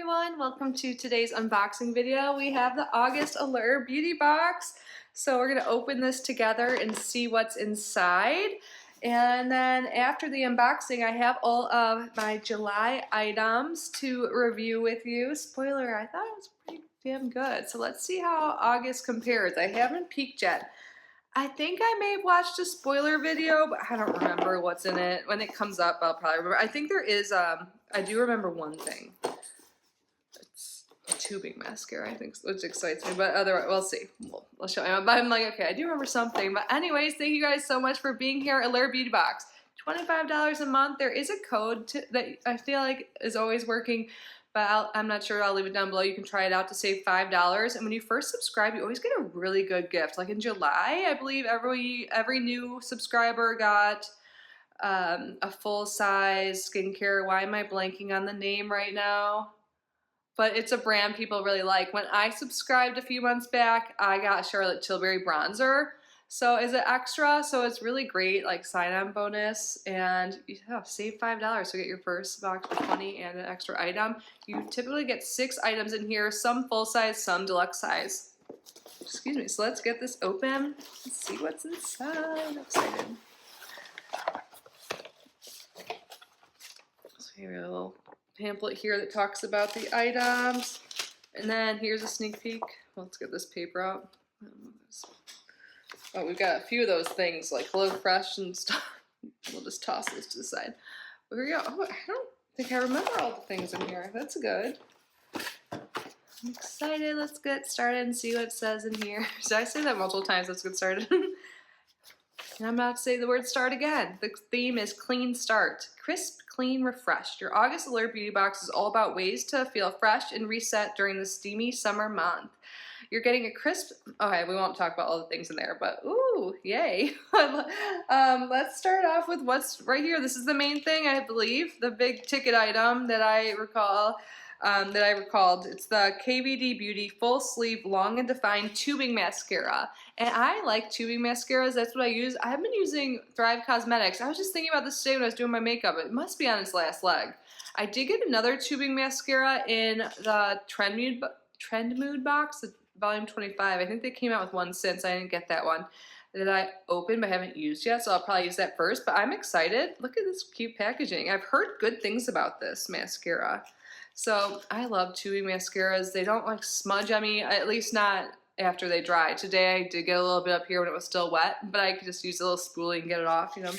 everyone, welcome to today's unboxing video. We have the August Allure beauty box. So we're gonna open this together and see what's inside. And then after the unboxing, I have all of my July items to review with you. Spoiler, I thought it was pretty damn good. So let's see how August compares. I haven't peeked yet. I think I may have watched a spoiler video, but I don't remember what's in it. When it comes up, I'll probably remember. I think there is, I do remember one thing. It's a tubing mascara, I think, which excites me, but otherwise, we'll see. We'll show you. But I'm like, okay, I do remember something. But anyways, thank you guys so much for being here. Allure Beauty Box, $25 a month. There is a code that I feel like is always working, but I'm not sure. I'll leave it down below. You can try it out to save $5. And when you first subscribe, you always get a really good gift. Like in July, I believe every new subscriber got a full-size skincare. Why am I blanking on the name right now? But it's a brand people really like. When I subscribed a few months back, I got Charlotte Tilbury bronzer. So is it extra? So it's really great, like sign-on bonus, and you save $5. So get your first box for $20 and an extra item. You typically get 6 items in here, some full size, some deluxe size. Excuse me. So let's get this open and see what's inside. I'm excited. So here we have a little pamphlet here that talks about the items, and then here's a sneak peek. Let's get this paper out. Oh, we've got a few of those things like HelloFresh and stuff. We'll just toss this to the side. Here we go. Oh, I don't think I remember all the things in here. That's good. I'm excited. Let's get started and see what it says in here. Did I say that multiple times? Let's get started. And I'm about to say the word start again. The theme is clean start. Crisp, clean, refreshed. Your August Allure Beauty Box is all about ways to feel fresh and reset during the steamy summer month. You're getting a crisp, okay, we won't talk about all the things in there, but ooh, yay. Let's start off with what's right here. This is the main thing, I believe, the big ticket item that I recall. It's the KVD Beauty Full Sleeve Long and Defined Tubing Mascara. And I like tubing mascaras. That's what I use. I have been using Thrive Cosmetics. I was just thinking about this today when I was doing my makeup. It must be on its last leg. I did get another tubing mascara in the Trend Mood box, the volume 25. I think they came out with one since. I didn't get that one that I opened but haven't used yet, so I'll probably use that first. But I'm excited. Look at this cute packaging. I've heard good things about this mascara. So I love tubing mascaras. They don't like smudge on me, at least not after they dry. Today I did get a little bit up here when it was still wet, but I could just use a little spoolie and get it off, you know.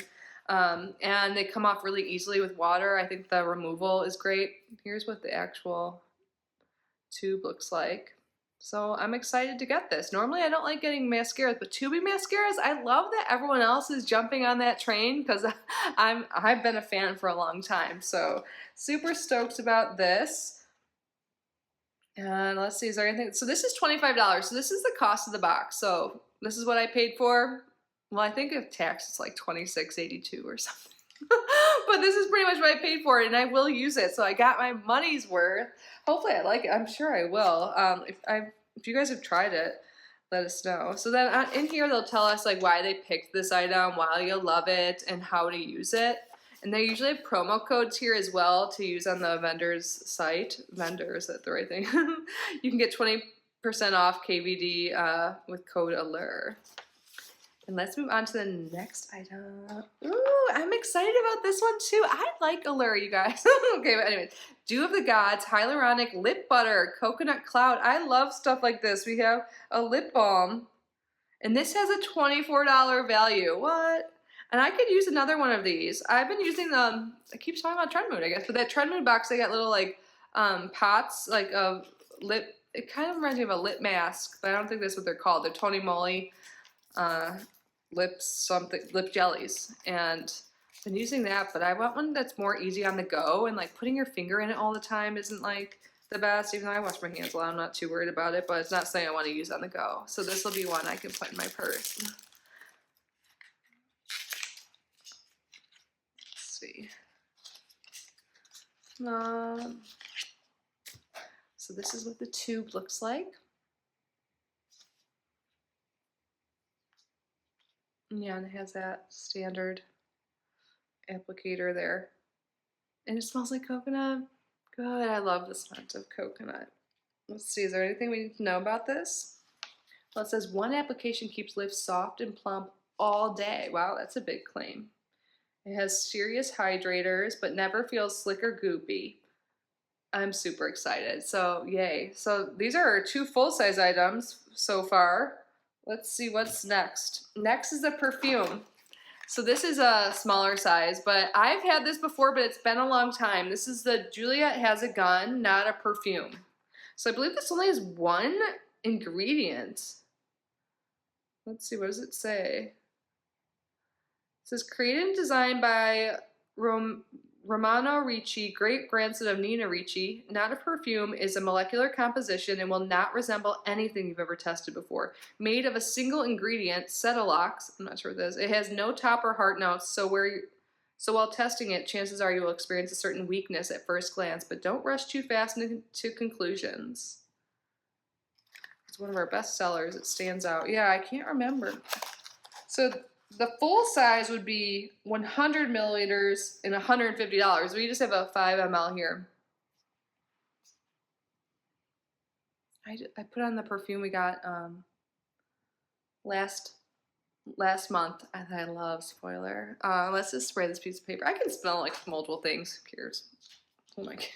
And they come off really easily with water. I think the removal is great. Here's what the actual tube looks like. So I'm excited to get this. Normally I don't like getting mascaras, but tubing mascaras, I love that everyone else is jumping on that train because I've been a fan for a long time. So super stoked about this. And let's see, is there anything? So this is $25. So this is the cost of the box. So this is what I paid for. Well, I think if tax it's like $26.82 or something. But this is pretty much what I paid for it, and I will use it. So I got my money's worth. Hopefully I like it. I'm sure I will. If you guys have tried it, let us know. So then in here they'll tell us like why they picked this item, why you love it, and how to use it. And they usually have promo codes here as well to use on the vendor's site. Vendor, is that the right thing? You can get 20% off KVD with code Allure. And let's move on to the next item. Ooh, I'm excited about this one too. I like Allure, you guys. Okay, but anyways, Dew of the Gods Hyaluronic Lip Butter Coconut Cloud. I love stuff like this. We have a lip balm, and this has a $24 value. What? And I could use another one of these. I've been using them. I keep talking about Trend Mood, I guess, but that Trend Mood box, they got little like pots like of lip. It kind of reminds me of a lip mask, but I don't think that's what they're called. They're Tony Moly lip jellies, and I've been using that, but I want one that's more easy on the go, and like putting your finger in it all the time isn't like the best. Even though I wash my hands a lot, I'm not too worried about it, but it's not something I want to use on the go. So this will be one I can put in my purse. Let's see. So this is what the tube looks like. Yeah, and it has that standard applicator there. And it smells like coconut. Good, I love the scent of coconut. Let's see, is there anything we need to know about this? Well, it says one application keeps lips soft and plump all day. Wow, that's a big claim. It has serious hydrators, but never feels slick or goopy. I'm super excited. So, yay. So, these are our 2 full-size items so far. Let's see what's next. Next is the perfume. So, this is a smaller size, but I've had this before, but it's been a long time. This is the Juliet Has a Gun, not a perfume. So, I believe this only has 1 ingredient. Let's see, what does it say? It says, created and designed by Romano Ricci, great-grandson of Nina Ricci, not a perfume, is a molecular composition and will not resemble anything you've ever tested before. Made of a single ingredient, Cetilox, I'm not sure what this is. It has no top or heart notes, so while testing it, chances are you will experience a certain weakness at first glance, but don't rush too fast into conclusions. It's one of our best sellers. It stands out. Yeah, I can't remember. So the full size would be 100 milliliters and $150. We just have a 5 ml here. I put on the perfume we got last month. I love spoiler. Let's just spray this piece of paper. I can smell like multiple things. Who cares? Oh my god.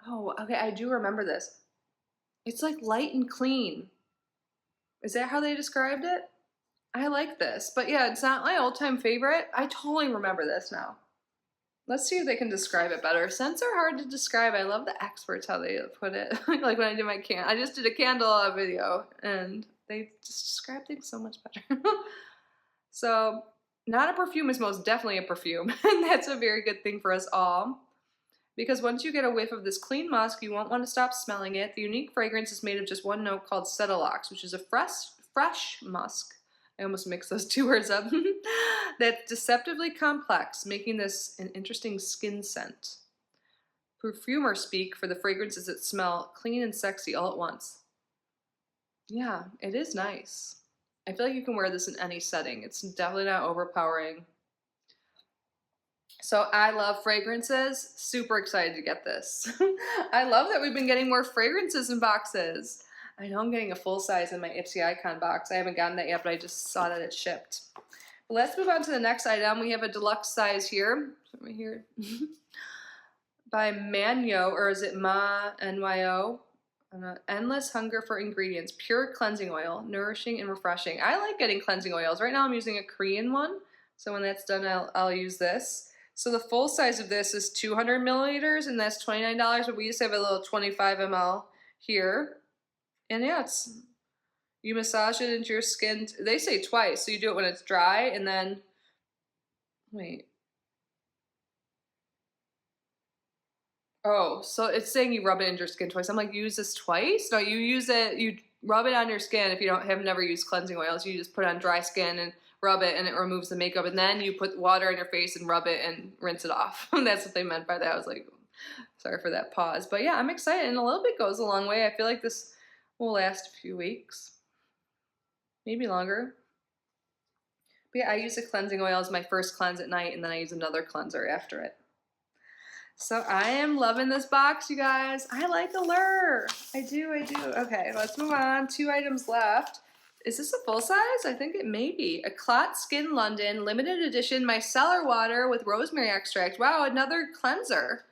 Oh, okay. I do remember this. It's like light and clean. Is that how they described it? I like this. But yeah, it's not my all-time favorite. I totally remember this now. Let's see if they can describe it better. Scents are hard to describe. I love the experts how they put it. Like when I did my I just did a candle video and they just describe things so much better. So, not a perfume is most definitely a perfume. And that's a very good thing for us all. Because once you get a whiff of this clean musk, you won't want to stop smelling it. The unique fragrance is made of just 1 note called Cetilox, which is a fresh musk. I almost mixed those 2 words up. That's deceptively complex, making this an interesting skin scent. Perfumers speak for the fragrances that smell clean and sexy all at once. Yeah, it is nice. I feel like you can wear this in any setting. It's definitely not overpowering. So I love fragrances. Super excited to get this. I love that we've been getting more fragrances in boxes. I know I'm getting a full size in my Ipsy Icon box. I haven't gotten that yet, but I just saw that it shipped. But let's move on to the next item. We have a deluxe size here. Right here. By Manyo, or is it Ma-N-Y-O? Endless hunger for ingredients. Pure cleansing oil. Nourishing and refreshing. I like getting cleansing oils. Right now I'm using a Korean one. So when that's done, I'll use this. So the full size of this is 200 milliliters, and that's $29, but we just have a little 25 ml here. And yeah, you massage it into your skin. They say twice, so you do it when it's dry, and then, wait. Oh, so it's saying you rub it into your skin twice. I'm like, use this twice? No, you use it, you rub it on your skin if you have never used cleansing oils. You just put it on dry skin and rub it, and it removes the makeup, and then you put water on your face and rub it and rinse it off. That's what they meant by that. I was like, sorry for that pause. But yeah, I'm excited, and a little bit goes a long way. I feel like this will last a few weeks, maybe longer. But yeah, I use a cleansing oil as my first cleanse at night, and then I use another cleanser after it. So I am loving this box, you guys. I like Allure. I do. Okay, let's move on. 2 items left. Is this a full size? I think it may be. A Clot Skin London limited edition micellar water with rosemary extract. Wow, another cleanser.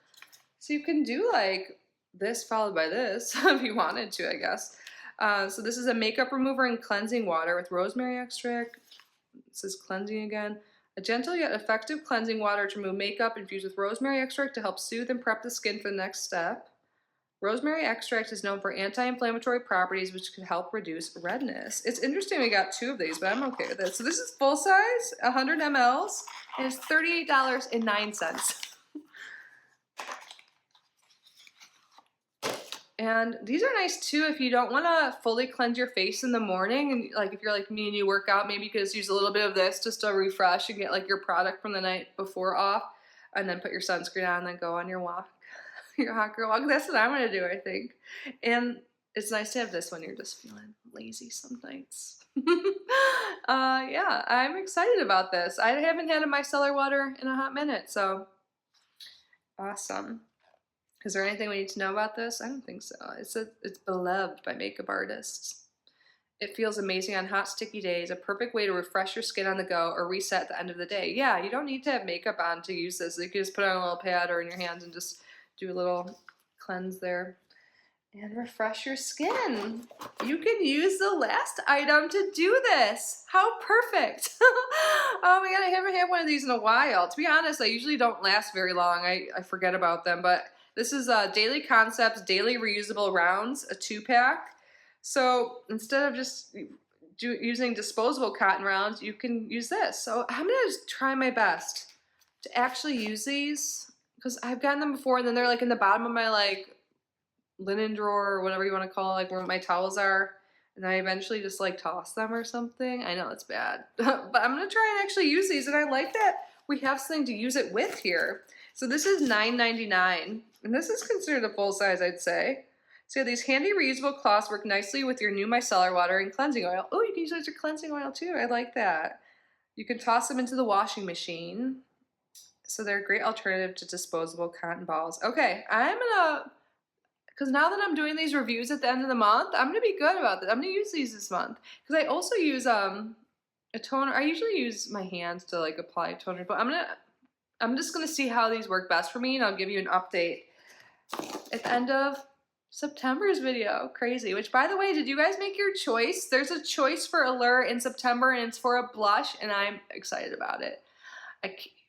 So you can do like this followed by this if you wanted to, I guess. So this is a makeup remover and cleansing water with rosemary extract. It says cleansing again. A gentle yet effective cleansing water to remove makeup infused with rosemary extract to help soothe and prep the skin for the next step. Rosemary extract is known for anti-inflammatory properties which can help reduce redness. It's interesting we got 2 of these, but I'm okay with it. So this is full size, 100 mLs, and it's $38.09. And these are nice too if you don't want to fully cleanse your face in the morning, and like if you're like me and you work out, maybe you could just use a little bit of this just to refresh and get like your product from the night before off, and then put your sunscreen on and then go on your walk. Your hot girl walk. That's what I'm gonna do, I think. And it's nice to have this when you're just feeling lazy some nights. Yeah, I'm excited about this. I haven't had a micellar water in a hot minute, so Awesome. Is there anything we need to know about this? I don't think so. It's beloved by makeup artists. It feels amazing on hot, sticky days, a perfect way to refresh your skin on the go or reset at the end of the day. Yeah, you don't need to have makeup on to use this. You can just put it on a little pad or in your hands and just do a little cleanse there. And refresh your skin. You can use the last item to do this. How perfect. Oh my god, I haven't had one of these in a while. To be honest, I usually don't last very long. I forget about them, but this is Daily Concepts Daily Reusable Rounds, a 2-pack. So instead of just using disposable cotton rounds, you can use this. So I'm gonna just try my best to actually use these because I've gotten them before and then they're like in the bottom of my like linen drawer or whatever you want to call it, like where my towels are, and I eventually just like toss them or something. I know it's bad, but I'm gonna try and actually use these, and I like that we have something to use it with here. So this is $9.99, and this is considered a full size, I'd say. So these handy reusable cloths work nicely with your new micellar water and cleansing oil. Oh, you can use those as your cleansing oil too. I like that. You can toss them into the washing machine. So they're a great alternative to disposable cotton balls. Okay, I'm gonna, because now that I'm doing these reviews at the end of the month, I'm gonna be good about this. I'm gonna use these this month. Because I also use a toner. I usually use my hands to like apply toner, but I'm just gonna see how these work best for me, and I'll give you an update at the end of September's video. Crazy. Which, by the way, did you guys make your choice? There's a choice for Allure in September, and it's for a blush, and I'm excited about it.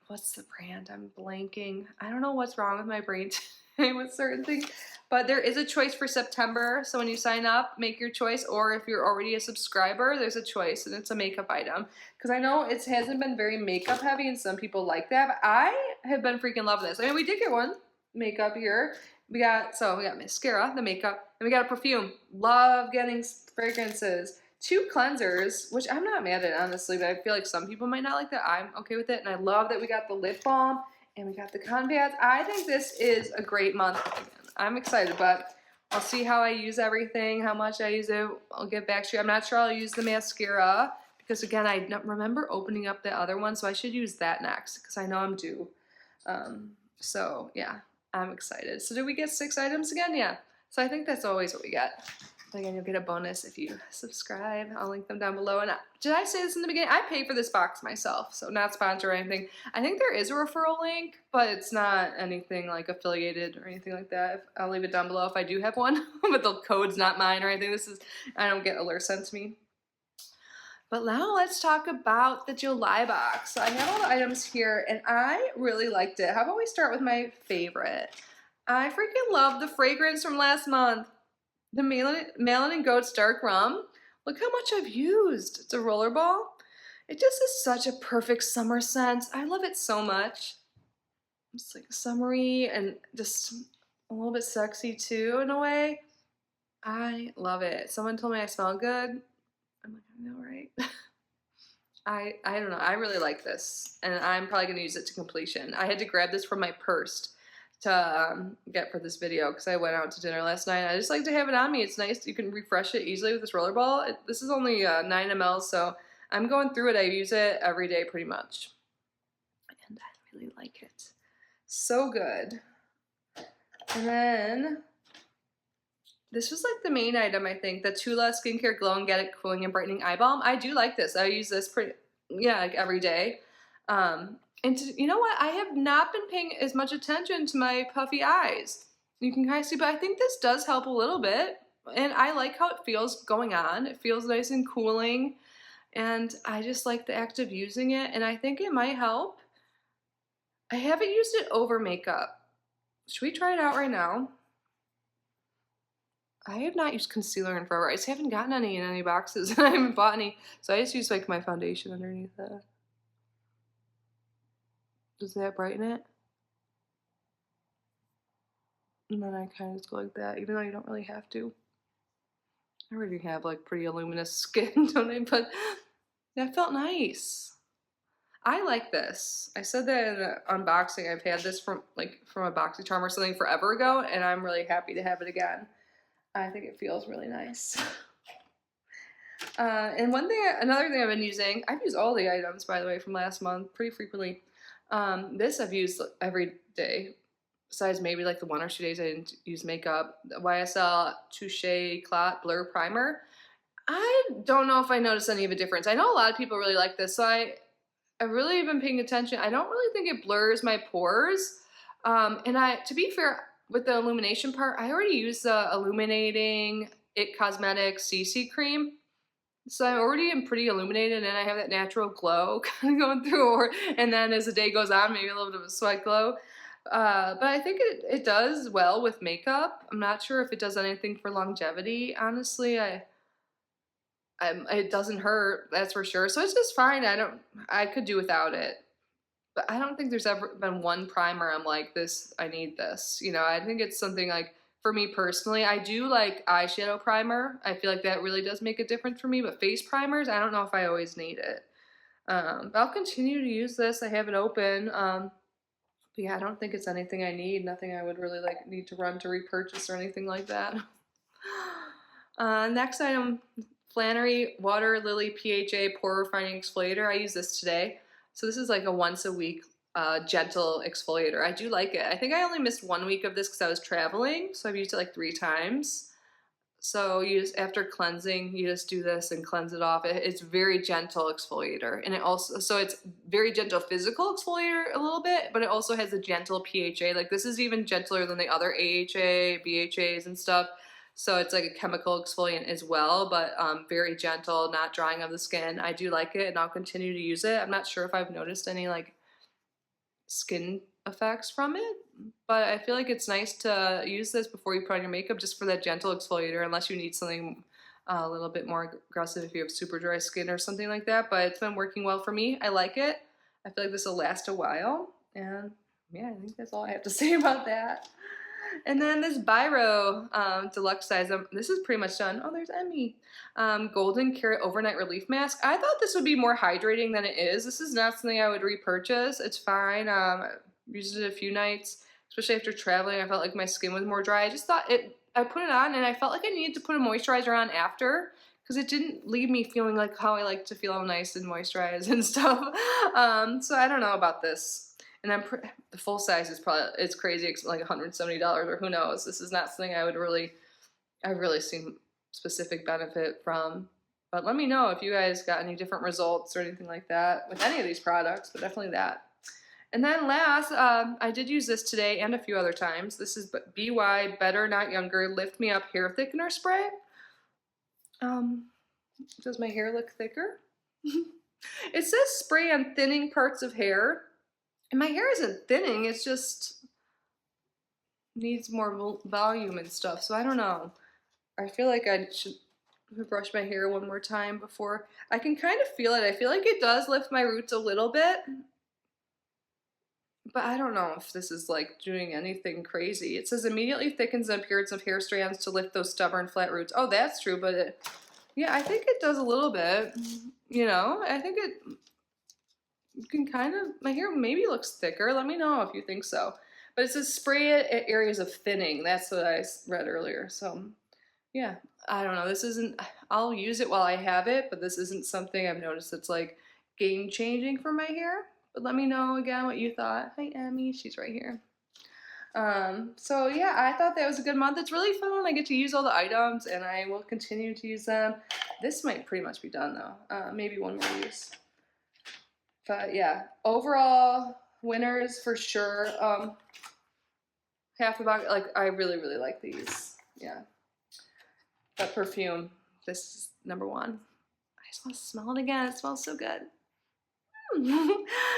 What's the brand? I'm blanking. I don't know what's wrong with my brain today with certain things, but there is a choice for September. So when you sign up, make your choice, or if you're already a subscriber, there's a choice, and it's a makeup item. Because I know it hasn't been very makeup heavy, and some people like that, but I have been freaking loving this. I mean, we did get one makeup here. We got mascara, the makeup, and we got a perfume. Love getting fragrances. 2 cleansers, which I'm not mad at, honestly, but I feel like some people might not like that. I'm okay with it, and I love that we got the lip balm and we got the cotton pads. I think this is a great month. I'm excited, but I'll see how I use everything, how much I use it. I'll get back to you. I'm not sure I'll use the mascara because, again, I don't remember opening up the other one, so I should use that next because I know I'm due. So, yeah, I'm excited. So did we get 6 items again? Yeah. So I think that's always what we get. Again, you'll get a bonus if you subscribe. I'll link them down below. And did I say this in the beginning? I pay for this box myself, so not sponsored or anything. I think there is a referral link, but it's not anything like affiliated or anything like that. I'll leave it down below if I do have one, but the code's not mine or anything. I don't get Allure sent to me. But now let's talk about the July box. So I have all the items here, and I really liked it. How about we start with my favorite? I freaking love the fragrance from last month. The Malin and Goats Dark Rum. Look how much I've used. It's a rollerball. It just is such a perfect summer scent. I love it so much. It's like summery and just a little bit sexy too in a way. I love it. Someone told me I smell good. I'm like, I know, right? I don't know. I really like this, and I'm probably gonna use it to completion. I had to grab this from my purse to get for this video because I went out to dinner last night. I just like to have it on me. It's nice. You can refresh it easily with this rollerball. This is only 9 ml, so I'm going through it. I use it every day pretty much, and I really like it. So good. And then this was like the main item, I think, the Tula Skincare Glow and Get It Cooling and Brightening Eye Balm. I do like this. I use this like every day. You know what? I have not been paying as much attention to my puffy eyes. You can kind of see, but I think this does help a little bit. And I like how it feels going on. It feels nice and cooling. And I just like the act of using it. And I think it might help. I haven't used it over makeup. Should we try it out right now? I have not used concealer in forever. I just haven't gotten any in any boxes. I haven't bought any. So I just use like my foundation underneath that. Does that brighten it? And then I kind of just go like that, even though you don't really have to. I already have like pretty luminous skin, don't I? But that felt nice. I like this. I said that in the unboxing. I've had this from a BoxyCharm or something forever ago, and I'm really happy to have it again. I think it feels really nice. And another thing I've been using, I've used all the items, by the way, from last month pretty frequently. This I've used every day. besides maybe like the 1 or 2 days I didn't use makeup. The YSL Touche Clot Blur Primer. I don't know if I noticed any of a difference. I know a lot of people really like this, so I've really been paying attention. I don't really think it blurs my pores. And to be fair, with the illumination part, I already used the illuminating It Cosmetics CC cream. So I already am pretty illuminated and I have that natural glow kind of going through, and then as the day goes on, maybe a little bit of a sweat glow. But I think it does well with makeup. I'm not sure if it does anything for longevity. Honestly, it doesn't hurt, that's for sure. So it's just fine. I could do without it. But I don't think there's ever been one primer I'm like, this, I need this. You know, I think it's something like, for me personally, I do like eyeshadow primer. I feel like that really does make a difference for me, but face primers, I don't know if I always need it. But I'll continue to use this. I have it open. But yeah, I don't think it's anything I need. Nothing I would really like need to run to repurchase or anything like that. Next item, Flannery Water Lily PHA Pore Refining Exfoliator. I use this today. So this is like a once a week gentle exfoliator. I do like it. I think I only missed 1 week of this because I was traveling, so I've used it like 3 times. So you just, after cleansing, you just do this and cleanse it off. It's very gentle exfoliator, and it also, so it's very gentle physical exfoliator a little bit, but it also has a gentle PHA. Like this is even gentler than the other AHA, BHAs and stuff. So it's like a chemical exfoliant as well, but very gentle, not drying of the skin. I do like it, and I'll continue to use it. I'm not sure if I've noticed any like skin effects from it, but I feel like it's nice to use this before you put on your makeup, just for that gentle exfoliator, unless you need something a little bit more aggressive if you have super dry skin or something like that. But it's been working well for me. I like it. I feel like this will last a while, and yeah, I think that's all I have to say about that. And then this Biro deluxe size, this is pretty much done. Oh, there's Emmy. Golden Carrot Overnight Relief Mask. I thought this would be more hydrating than it is. This is not something I would repurchase. It's fine. I've used it a few nights, especially after traveling. I felt like my skin was more dry. I just thought I put it on and I felt like I needed to put a moisturizer on after, because it didn't leave me feeling like how I like to feel nice and moisturized and stuff. So I don't know about this. And then the full size is probably, it's crazy. It's like $170 or who knows. This is not something I've really seen specific benefit from. But let me know if you guys got any different results or anything like that with any of these products, but definitely that. And then last, I did use this today and a few other times. This is BY Better Not Younger Lift Me Up Hair Thickener Spray. Does my hair look thicker? It says spray on thinning parts of hair. And my hair isn't thinning, it's just needs more volume and stuff. So I don't know. I feel like I should brush my hair one more time before. I can kind of feel it. I feel like it does lift my roots a little bit. But I don't know if this is like doing anything crazy. It says immediately thickens the appearance of hair strands to lift those stubborn flat roots. Oh, that's true, but yeah, I think it does a little bit. You know, I think you can kind of, my hair maybe looks thicker. Let me know if you think so. But it says spray it at areas of thinning. That's what I read earlier. So yeah, I don't know. This isn't, I'll use it while I have it, but this isn't something I've noticed that's like game changing for my hair. But let me know again what you thought. Hi, Emmy. She's right here. So yeah, I thought that was a good month. It's really fun. I get to use all the items and I will continue to use them. This might pretty much be done though. Maybe one more use. But yeah, overall winners for sure. Half the box, like I really, really like these. Yeah. That perfume, this is number 1. I just want to smell it again. It smells so good.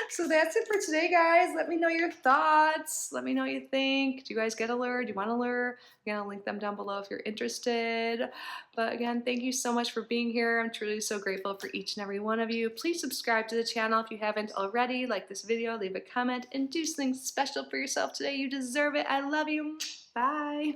So that's it for today, guys. Let me know your thoughts. Let me know what you think. Do you guys get Allure? Do you want Allure? Again, I'll link them down below if you're interested. But again, thank you so much for being here. I'm truly so grateful for each and every one of you. Please subscribe to the channel if you haven't already. Like this video, leave a comment, and do something special for yourself today. You deserve it. I love you. Bye.